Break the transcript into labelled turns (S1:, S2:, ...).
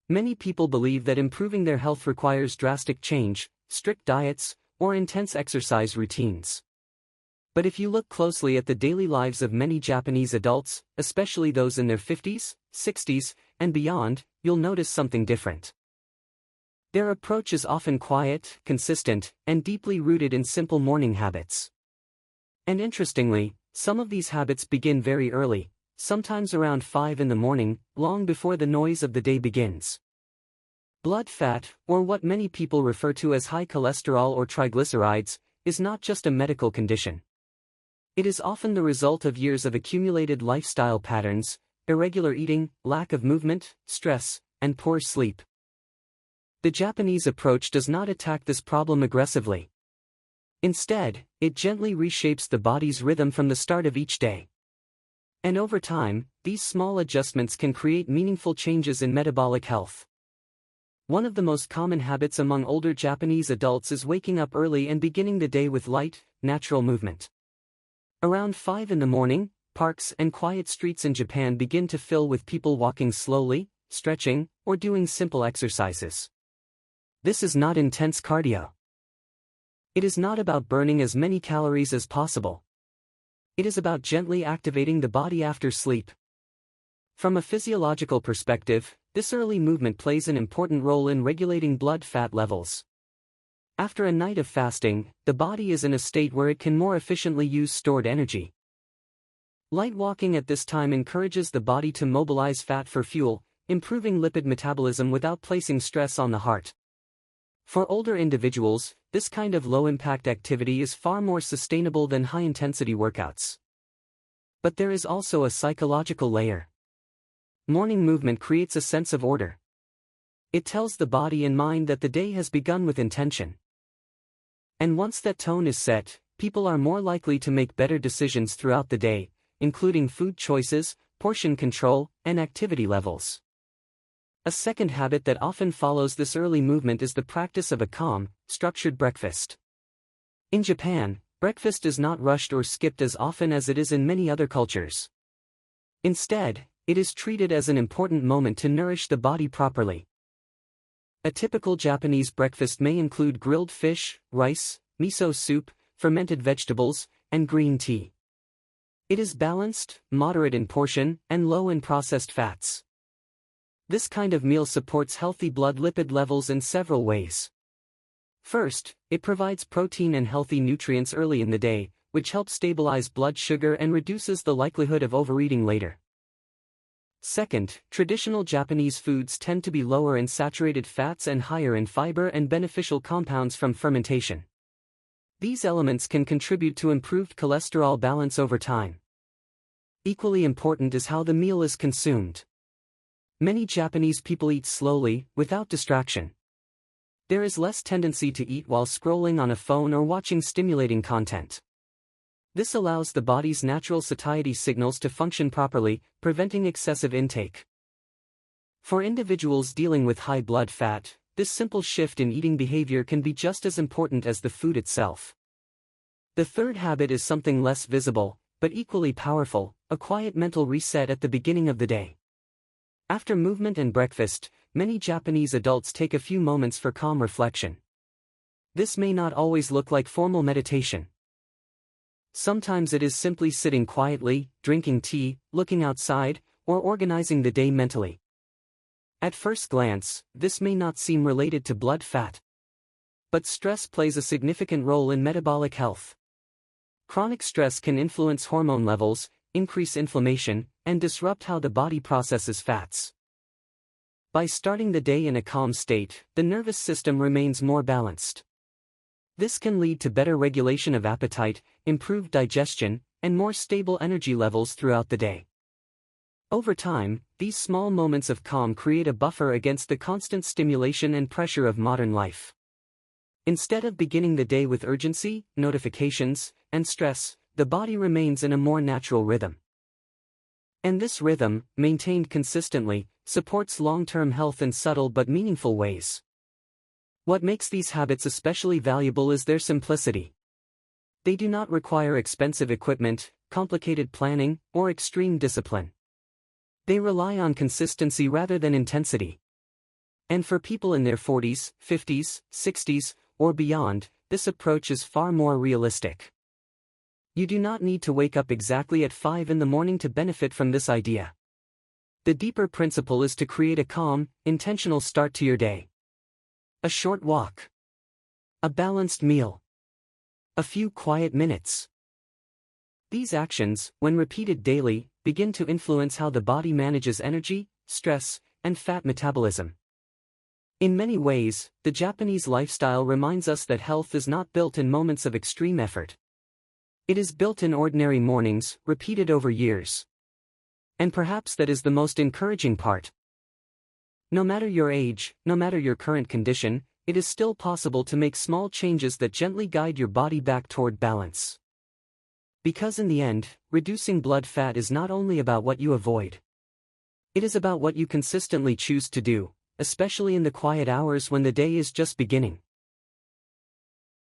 S1: Many people believe that improving their health requires drastic change, strict diets, or intense exercise routines. But if you look closely at the daily lives of many Japanese adults, especially those in their 50s, 60s, and beyond, you'll notice something different. Their approach is often quiet, consistent, and deeply rooted in simple morning habits. And interestingly, some of these habits begin very early, sometimes around 5 in the morning, long before the noise of the day begins. Blood fat, or what many people refer to as high cholesterol or triglycerides, is not just a medical condition. It is often the result of years of accumulated lifestyle patterns, irregular eating, lack of movement, stress, and poor sleep. The Japanese approach does not attack this problem aggressively. Instead, it gently reshapes the body's rhythm from the start of each day. And over time, these small adjustments can create meaningful changes in metabolic health. One of the most common habits among older Japanese adults is waking up early and beginning the day with light, natural movement. Around 5 in the morning, parks and quiet streets in Japan begin to fill with people walking slowly, stretching, or doing simple exercises. This is not intense cardio. It is not about burning as many calories as possible. It is about gently activating the body after sleep. From a physiological perspective, this early movement plays an important role in regulating blood fat levels. After a night of fasting, the body is in a state where it can more efficiently use stored energy. Light walking at this time encourages the body to mobilize fat for fuel, improving lipid metabolism without placing stress on the heart. For older individuals, this kind of low-impact activity is far more sustainable than high-intensity workouts. But there is also a psychological layer. Morning movement creates a sense of order. It tells the body and mind that the day has begun with intention. And once that tone is set, people are more likely to make better decisions throughout the day, including food choices, portion control, and activity levels. A second habit that often follows this early movement is the practice of a calm, structured breakfast. In Japan, breakfast is not rushed or skipped as often as it is in many other cultures. Instead, it is treated as an important moment to nourish the body properly. A typical Japanese breakfast may include grilled fish, rice, miso soup, fermented vegetables, and green tea. It is balanced, moderate in portion, and low in processed fats. This kind of meal supports healthy blood lipid levels in several ways. First, it provides protein and healthy nutrients early in the day, which helps stabilize blood sugar and reduces the likelihood of overeating later. Second, traditional Japanese foods tend to be lower in saturated fats and higher in fiber and beneficial compounds from fermentation. These elements can contribute to improved cholesterol balance over time. Equally important is how the meal is consumed. Many Japanese people eat slowly, without distraction. There is less tendency to eat while scrolling on a phone or watching stimulating content. This allows the body's natural satiety signals to function properly, preventing excessive intake. For individuals dealing with high blood fat, this simple shift in eating behavior can be just as important as the food itself. The third habit is something less visible, but equally powerful, a quiet mental reset at the beginning of the day. After movement and breakfast, many Japanese adults take a few moments for calm reflection. This may not always look like formal meditation. Sometimes it is simply sitting quietly, drinking tea, looking outside, or organizing the day mentally. At first glance, this may not seem related to blood fat. But stress plays a significant role in metabolic health. Chronic stress can influence hormone levels, increase inflammation, and disrupt how the body processes fats. By starting the day in a calm state, the nervous system remains more balanced. This can lead to better regulation of appetite, improved digestion, and more stable energy levels throughout the day. Over time, these small moments of calm create a buffer against the constant stimulation and pressure of modern life. Instead of beginning the day with urgency, notifications, and stress, the body remains in a more natural rhythm. And this rhythm, maintained consistently, supports long-term health in subtle but meaningful ways. What makes these habits especially valuable is their simplicity. They do not require expensive equipment, complicated planning, or extreme discipline. They rely on consistency rather than intensity. And for people in their 40s, 50s, 60s, or beyond, this approach is far more realistic. You do not need to wake up exactly at 5 in the morning to benefit from this idea. The deeper principle is to create a calm, intentional start to your day. A short walk. A balanced meal. A few quiet minutes. These actions, when repeated daily, begin to influence how the body manages energy, stress, and fat metabolism. In many ways, the Japanese lifestyle reminds us that health is not built in moments of extreme effort. It is built in ordinary mornings, repeated over years. And perhaps that is the most encouraging part. No matter your age, no matter your current condition, it is still possible to make small changes that gently guide your body back toward balance. Because in the end, reducing blood fat is not only about what you avoid. It is about what you consistently choose to do, especially in the quiet hours when the day is just beginning.